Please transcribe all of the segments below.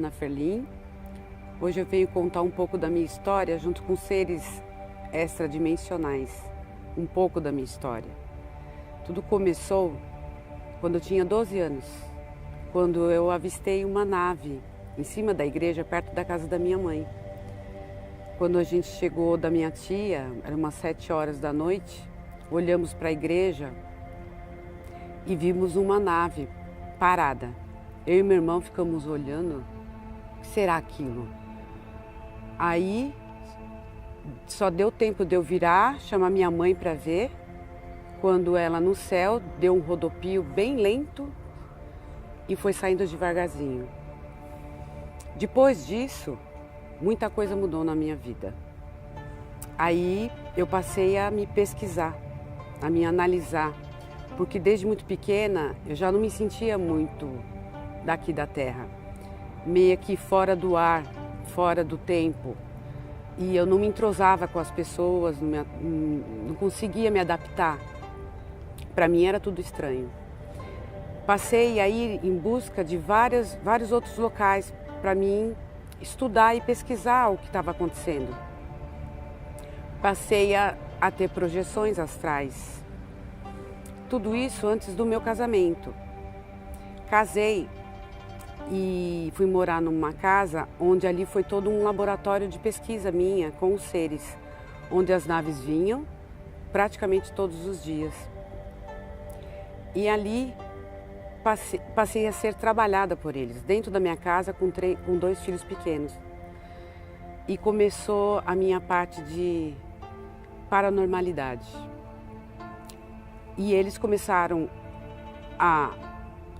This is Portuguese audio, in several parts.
Ana Ferlin. Hoje eu venho contar um pouco da minha história junto com seres extradimensionais, um pouco da minha história. Tudo começou quando eu tinha 12 anos, quando eu avistei uma nave em cima da igreja, perto da casa da minha mãe. Quando a gente chegou da minha tia, eram umas 7 horas da noite, olhamos para a igreja e vimos uma nave parada. Eu e meu irmão ficamos olhando, o que será aquilo? Aí só deu tempo de eu virar, chamar minha mãe para ver, quando ela no céu deu um rodopio bem lento e foi saindo devagarzinho. Depois disso, muita coisa mudou na minha vida. Aí eu passei a me pesquisar, a me analisar, porque desde muito pequena eu já não me sentia muito daqui da Terra, meio que fora do ar, fora do tempo, e eu não me entrosava com as pessoas, não conseguia me adaptar. Para mim era tudo estranho. Passei a ir em busca de vários outros locais para mim estudar e pesquisar o que estava acontecendo. Passei a ter projeções astrais. Tudo isso antes do meu casamento. Casei e fui morar numa casa onde ali foi todo um laboratório de pesquisa minha com os seres, onde as naves vinham praticamente todos os dias. E ali passei a ser trabalhada por eles, dentro da minha casa com 2 filhos pequenos. E começou a minha parte de paranormalidade. E eles começaram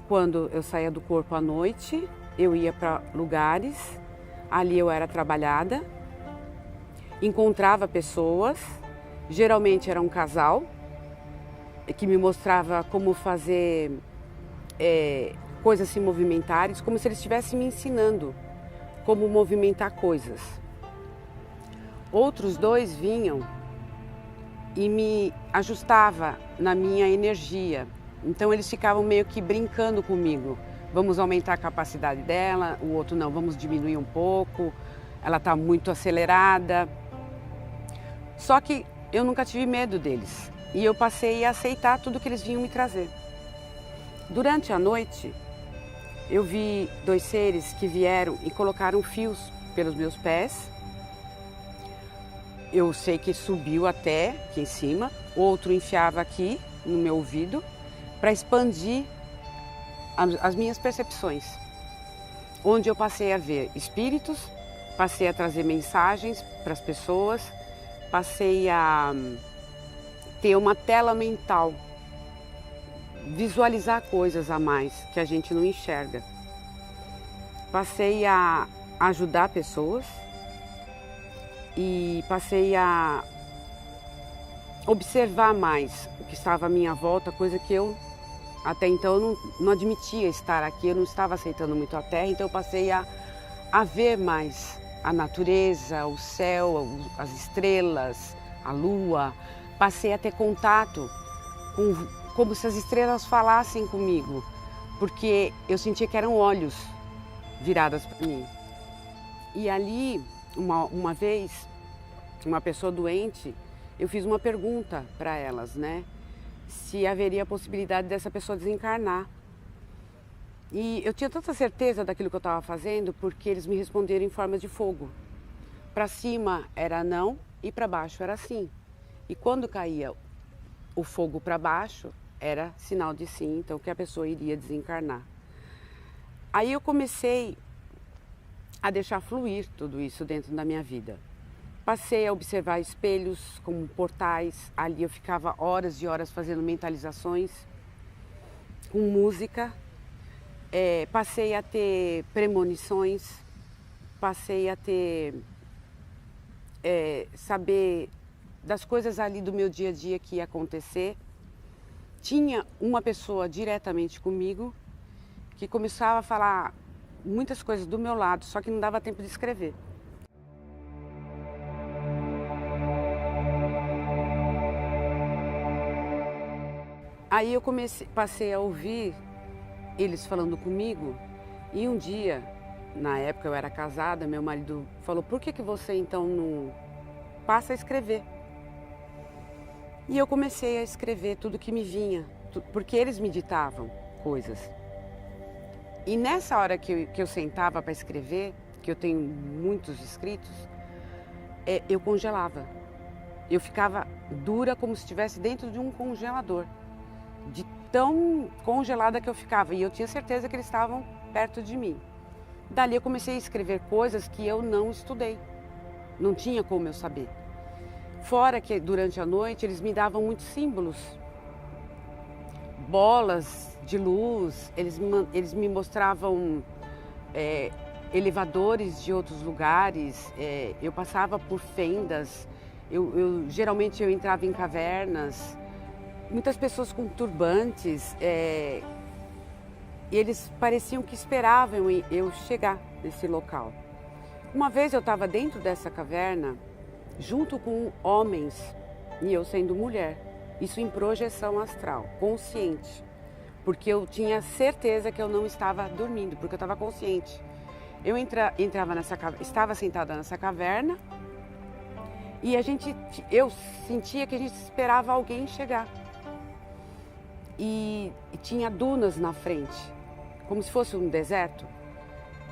quando eu saía do corpo à noite, eu ia para lugares, ali eu era trabalhada, encontrava pessoas, geralmente era um casal, que me mostrava como fazer coisas se movimentarem, como se eles estivessem me ensinando como movimentar coisas. Outros 2 vinham e me ajustava na minha energia. Então eles ficavam meio que brincando comigo. Vamos aumentar a capacidade dela, o outro não, vamos diminuir um pouco, ela está muito acelerada. Só que eu nunca tive medo deles e eu passei a aceitar tudo que eles vinham me trazer. Durante a noite, eu vi 2 seres que vieram e colocaram fios pelos meus pés. Eu sei que subiu até aqui em cima, outro enfiava aqui no meu ouvido para expandir as minhas percepções. Onde eu passei a ver espíritos, passei a trazer mensagens para as pessoas, passei a ter uma tela mental, visualizar coisas a mais que a gente não enxerga. Passei a ajudar pessoas e passei a observar mais o que estava à minha volta, coisa que eu até então não admitia estar aqui, eu não estava aceitando muito a Terra, então eu passei a ver mais a natureza, o céu, as estrelas, a lua. Passei a ter contato como se as estrelas falassem comigo, porque eu sentia que eram olhos virados para mim. E ali, uma vez, uma pessoa doente, eu fiz uma pergunta para elas, né? Se haveria a possibilidade dessa pessoa desencarnar. E eu tinha tanta certeza daquilo que eu estava fazendo, porque eles me responderam em forma de fogo. Para cima era não e para baixo era sim. E quando caía o fogo para baixo, era sinal de sim, então que a pessoa iria desencarnar. Aí eu comecei a deixar fluir tudo isso dentro da minha vida. Passei a observar espelhos como portais, ali eu ficava horas e horas fazendo mentalizações com música. Passei a ter premonições, passei a ter, saber das coisas ali do meu dia a dia que ia acontecer. Tinha uma pessoa diretamente comigo que começava a falar muitas coisas do meu lado, só que não dava tempo de escrever. Aí eu passei a ouvir eles falando comigo e um dia na época eu era casada, meu marido falou, por que você então não passa a escrever? E eu comecei a escrever tudo que me vinha, porque eles me ditavam coisas. E nessa hora que eu sentava para escrever, que eu tenho muitos escritos, eu congelava. Eu ficava dura como se estivesse dentro de um congelador, de tão congelada que eu ficava. E eu tinha certeza que eles estavam perto de mim. Dali eu comecei a escrever coisas que eu não estudei, não tinha como eu saber. Fora que durante a noite eles me davam muitos símbolos, bolas de luz, eles me mostravam elevadores de outros lugares, eu passava por fendas, geralmente eu entrava em cavernas, muitas pessoas com turbantes, e eles pareciam que esperavam eu chegar nesse local. Uma vez eu estava dentro dessa caverna, junto com homens, e eu sendo mulher, isso em projeção astral, consciente, porque eu tinha certeza que eu não estava dormindo, porque eu estava consciente. Eu estava sentada nessa caverna e eu sentia que a gente esperava alguém chegar. E tinha dunas na frente, como se fosse um deserto.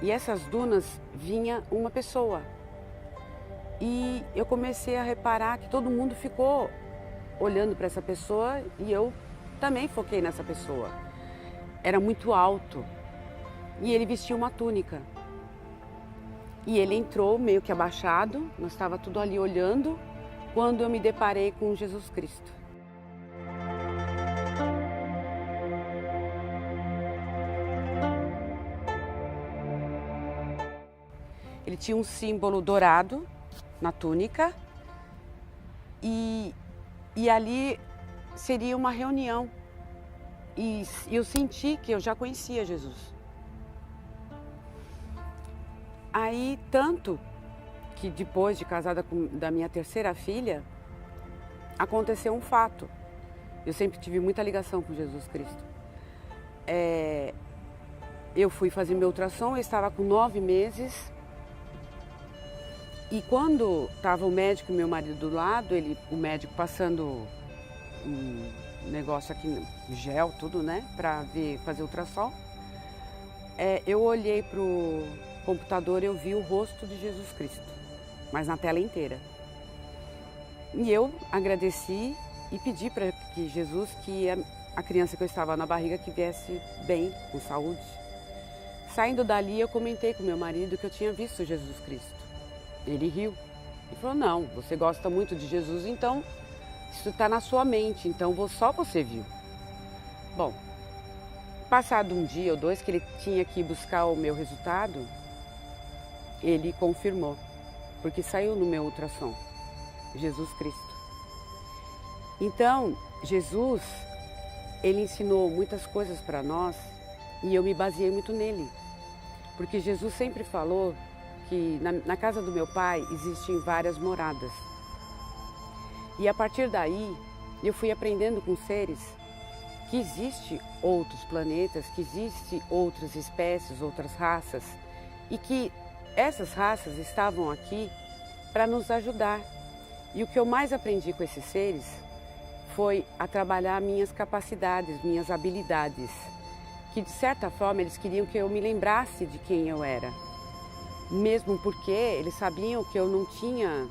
E essas dunas vinha uma pessoa. E eu comecei a reparar que todo mundo ficou olhando para essa pessoa e eu também foquei nessa pessoa. Era muito alto e ele vestia uma túnica. E ele entrou meio que abaixado, nós estava tudo ali olhando, quando eu me deparei com Jesus Cristo. Ele tinha um símbolo dourado na túnica e ali seria uma reunião. E eu senti que eu já conhecia Jesus. Aí, tanto que depois de casada da minha terceira filha, aconteceu um fato. Eu sempre tive muita ligação com Jesus Cristo. Eu fui fazer meu ultrassom, eu estava com 9 meses. E quando estava o médico e meu marido do lado, o médico passando um negócio aqui, gel, tudo, né, para fazer ultrassom, eu olhei pro computador e eu vi o rosto de Jesus Cristo, mas na tela inteira. E eu agradeci e pedi para que Jesus, que a criança que eu estava na barriga, que viesse bem, com saúde. Saindo dali, eu comentei com meu marido que eu tinha visto Jesus Cristo. Ele riu e falou, não, você gosta muito de Jesus, então isso está na sua mente, então só você viu. Bom, passado um dia ou dois que ele tinha que ir buscar o meu resultado, ele confirmou, porque saiu no meu ultrassom, Jesus Cristo. Então, Jesus, ele ensinou muitas coisas para nós e eu me baseei muito nele, porque Jesus sempre falou que na casa do meu pai existem várias moradas. E a partir daí, eu fui aprendendo com seres que existem outros planetas, que existem outras espécies, outras raças, e que essas raças estavam aqui para nos ajudar. E o que eu mais aprendi com esses seres foi a trabalhar minhas capacidades, minhas habilidades, que de certa forma eles queriam que eu me lembrasse de quem eu era. Mesmo porque eles sabiam que eu não tinha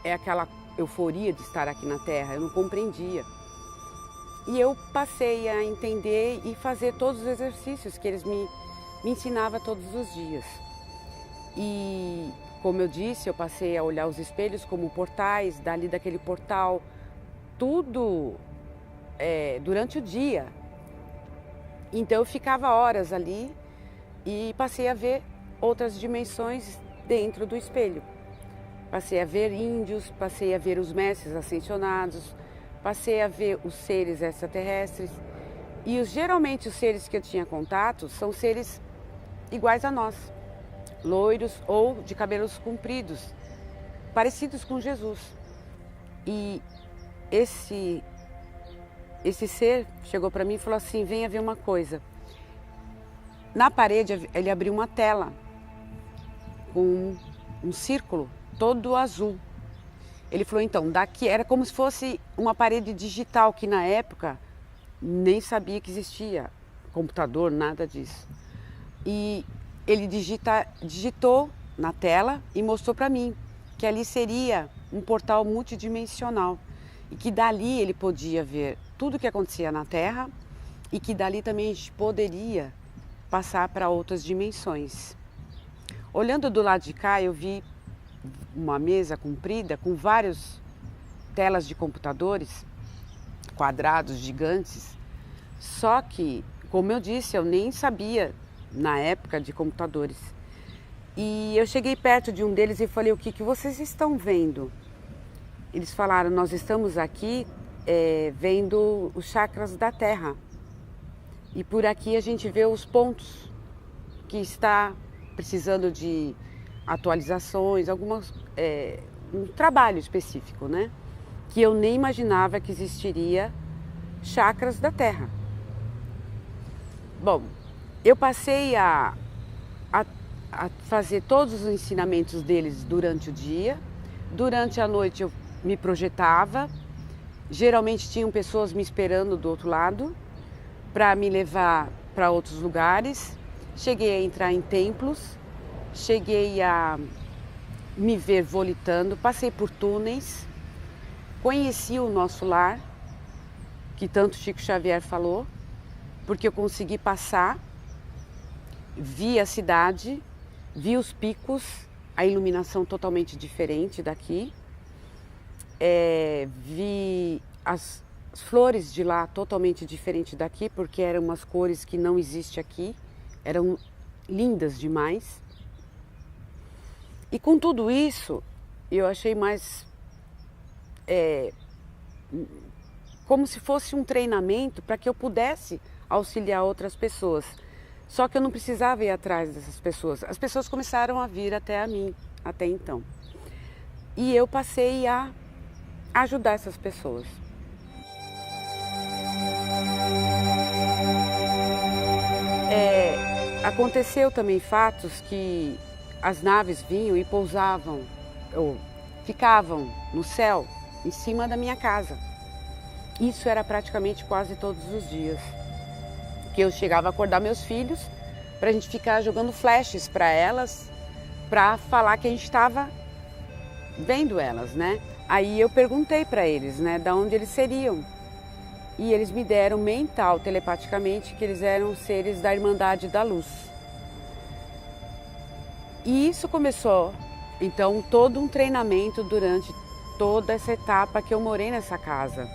aquela euforia de estar aqui na Terra, eu não compreendia. E eu passei a entender e fazer todos os exercícios que eles me ensinavam todos os dias. E, como eu disse, eu passei a olhar os espelhos como portais, dali daquele portal, tudo durante o dia. Então eu ficava horas ali e passei a ver outras dimensões dentro do espelho. Passei a ver índios, passei a ver os mestres ascensionados, passei a ver os seres extraterrestres. E geralmente os seres que eu tinha contato são seres iguais a nós, loiros ou de cabelos compridos, parecidos com Jesus. E esse ser chegou para mim e falou assim, venha ver uma coisa. na parede ele abriu uma tela com um círculo todo azul. Ele falou, então, daqui era como se fosse uma parede digital, que na época nem sabia que existia computador, nada disso. E ele digitou na tela e mostrou para mim que ali seria um portal multidimensional e que dali ele podia ver tudo o que acontecia na Terra e que dali também a gente poderia passar para outras dimensões. Olhando do lado de cá, eu vi uma mesa comprida com várias telas de computadores, quadrados gigantes, só que, como eu disse, eu nem sabia na época de computadores. E eu cheguei perto de um deles e falei, o que vocês estão vendo? Eles falaram, nós estamos aqui vendo os chakras da Terra. E por aqui a gente vê os pontos que está precisando de atualizações, um trabalho específico, né? Que eu nem imaginava que existiria chakras da Terra. Bom, eu passei a fazer todos os ensinamentos deles durante o dia. Durante a noite eu me projetava. Geralmente tinham pessoas me esperando do outro lado para me levar para outros lugares. Cheguei a entrar em templos, cheguei a me ver volitando, passei por túneis, conheci o nosso lar, que tanto Chico Xavier falou, porque eu consegui passar, vi a cidade, vi os picos, a iluminação totalmente diferente daqui, vi as flores de lá totalmente diferente daqui, porque eram umas cores que não existem aqui, eram lindas demais. E com tudo isso, eu achei mais como se fosse um treinamento para que eu pudesse auxiliar outras pessoas. Só que eu não precisava ir atrás dessas pessoas. As pessoas começaram a vir até a mim, até então. E eu passei a ajudar essas pessoas. Aconteceu também fatos que as naves vinham e pousavam, ou ficavam no céu, em cima da minha casa. Isso era praticamente quase todos os dias. Que eu chegava a acordar meus filhos para a gente ficar jogando flashes para elas, para falar que a gente estava vendo elas, né? Aí eu perguntei para eles, né, de onde eles seriam. E eles me deram mental, telepaticamente, que eles eram seres da Irmandade da Luz. E isso começou, então, todo um treinamento durante toda essa etapa que eu morei nessa casa,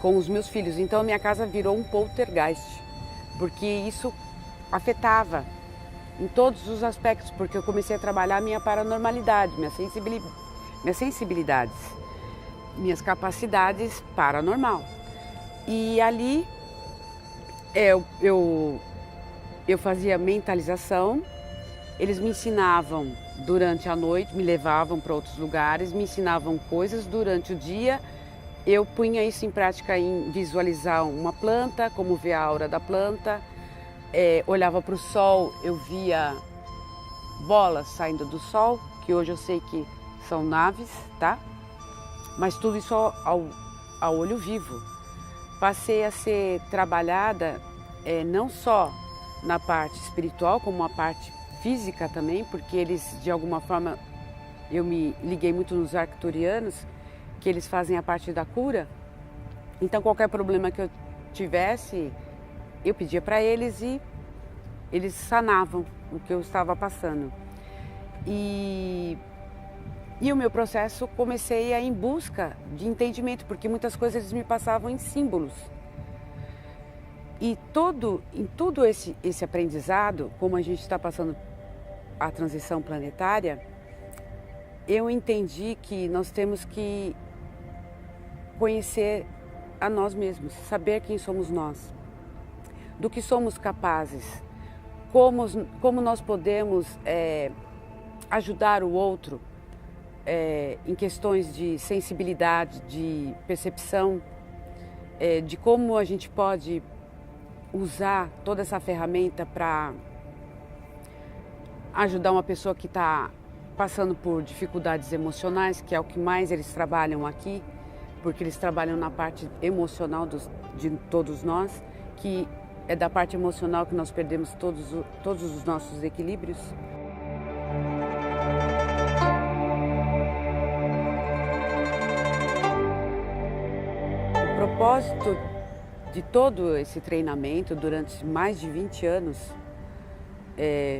com os meus filhos. Então, a minha casa virou um poltergeist, porque isso afetava em todos os aspectos, porque eu comecei a trabalhar a minha paranormalidade, minhas sensibilidades, minhas capacidades paranormal. E ali eu fazia mentalização, eles me ensinavam durante a noite, me levavam para outros lugares, me ensinavam coisas durante o dia. Eu punha isso em prática em visualizar uma planta, como ver a aura da planta, olhava para o sol, eu via bolas saindo do sol, que hoje eu sei que são naves, tá? Mas tudo isso ao olho vivo. Passei a ser trabalhada não só na parte espiritual, como a parte física também, porque eles, de alguma forma, eu me liguei muito nos arcturianos, que eles fazem a parte da cura. Então, qualquer problema que eu tivesse, eu pedia para eles e eles sanavam o que eu estava passando. E o meu processo, comecei a ir em busca de entendimento, porque muitas coisas eles me passavam em símbolos. E em todo esse aprendizado, como a gente está passando a transição planetária, eu entendi que nós temos que conhecer a nós mesmos, saber quem somos nós, do que somos capazes, como nós podemos ajudar o outro em questões de sensibilidade, de percepção, de como a gente pode usar toda essa ferramenta para ajudar uma pessoa que está passando por dificuldades emocionais, que é o que mais eles trabalham aqui, porque eles trabalham na parte emocional de todos nós, que é da parte emocional que nós perdemos todos os nossos equilíbrios. O propósito de todo esse treinamento durante mais de 20 anos,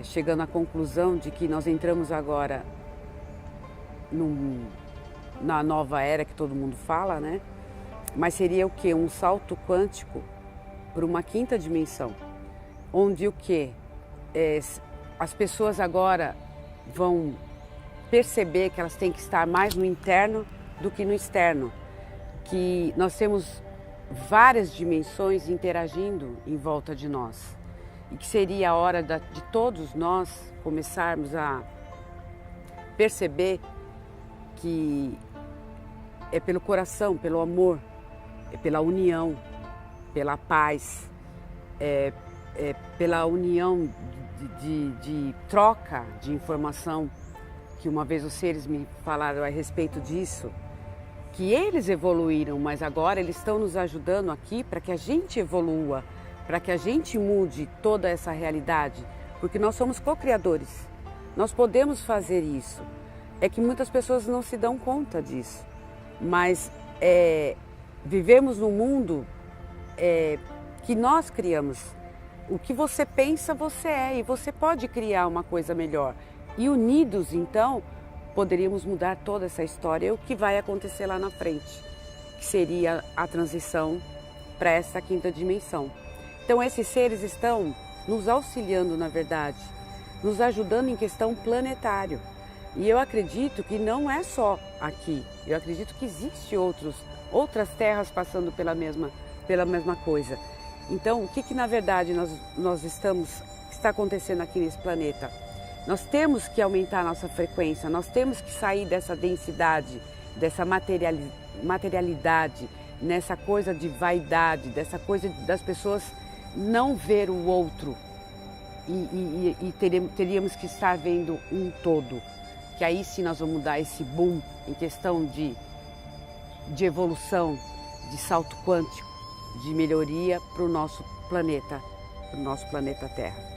chegando à conclusão de que nós entramos agora na nova era que todo mundo fala, né? Mas seria o quê? Um salto quântico para uma quinta dimensão, onde o quê? As pessoas agora vão perceber que elas têm que estar mais no interno do que no externo, que nós temos várias dimensões interagindo em volta de nós e que seria a hora de todos nós começarmos a perceber que é pelo coração, pelo amor, é pela união, pela paz, pela união de troca de informação, que uma vez os seres me falaram a respeito disso, que eles evoluíram, mas agora eles estão nos ajudando aqui para que a gente evolua, para que a gente mude toda essa realidade, porque nós somos co-criadores, nós podemos fazer isso. É que muitas pessoas não se dão conta disso, mas vivemos num mundo que nós criamos. O que você pensa, você é, e você pode criar uma coisa melhor. E unidos, então, poderíamos mudar toda essa história e o que vai acontecer lá na frente, que seria a transição para essa quinta dimensão. Então, esses seres estão nos auxiliando, na verdade, nos ajudando em questão planetária. E eu acredito que não é só aqui, eu acredito que existem outras terras passando pela mesma coisa. Então, o que na verdade está acontecendo aqui nesse planeta? Nós temos que aumentar a nossa frequência, nós temos que sair dessa densidade, dessa materialidade, nessa coisa de vaidade, dessa coisa das pessoas não ver o outro e teríamos que estar vendo um todo. Que aí sim nós vamos dar esse boom em questão de evolução, de salto quântico, de melhoria para o nosso planeta Terra.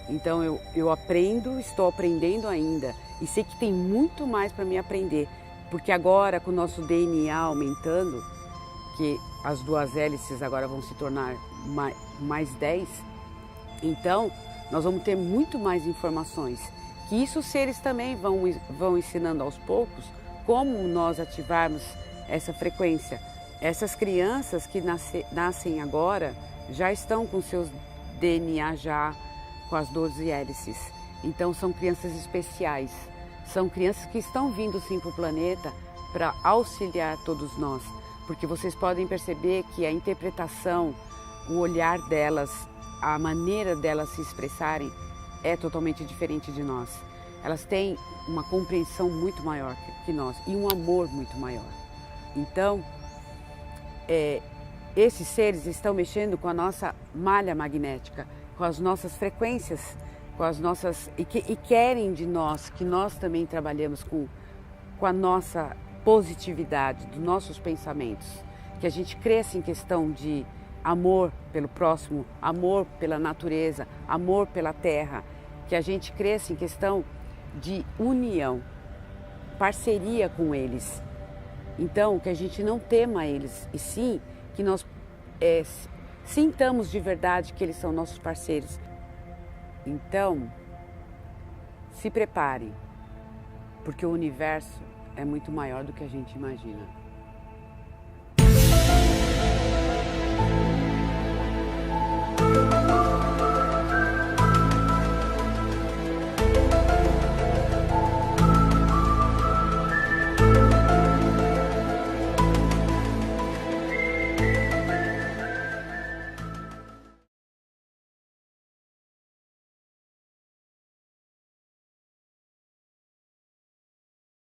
Então eu aprendo, estou aprendendo ainda e sei que tem muito mais para me aprender, porque agora com o nosso DNA aumentando, que as duas hélices agora vão se tornar mais 10, então nós vamos ter muito mais informações, que isso os seres também vão ensinando aos poucos como nós ativarmos essa frequência. Essas crianças que nascem agora já estão com seus DNA já com as 12 hélices. Então são crianças especiais, são crianças que estão vindo sim para o planeta para auxiliar todos nós, porque vocês podem perceber que a interpretação, o olhar delas, a maneira delas se expressarem é totalmente diferente de nós. Elas têm uma compreensão muito maior que nós e um amor muito maior. Então, esses seres estão mexendo com a nossa malha magnética, com as nossas frequências, com as nossas e querem de nós que nós também trabalhemos com a nossa positividade, dos nossos pensamentos, que a gente cresça em questão de amor pelo próximo, amor pela natureza, amor pela terra, que a gente cresça em questão de união, parceria com eles. Então, que a gente não tema eles, e sim que nós sintamos de verdade que eles são nossos parceiros. Então, se preparem, porque o universo é muito maior do que a gente imagina.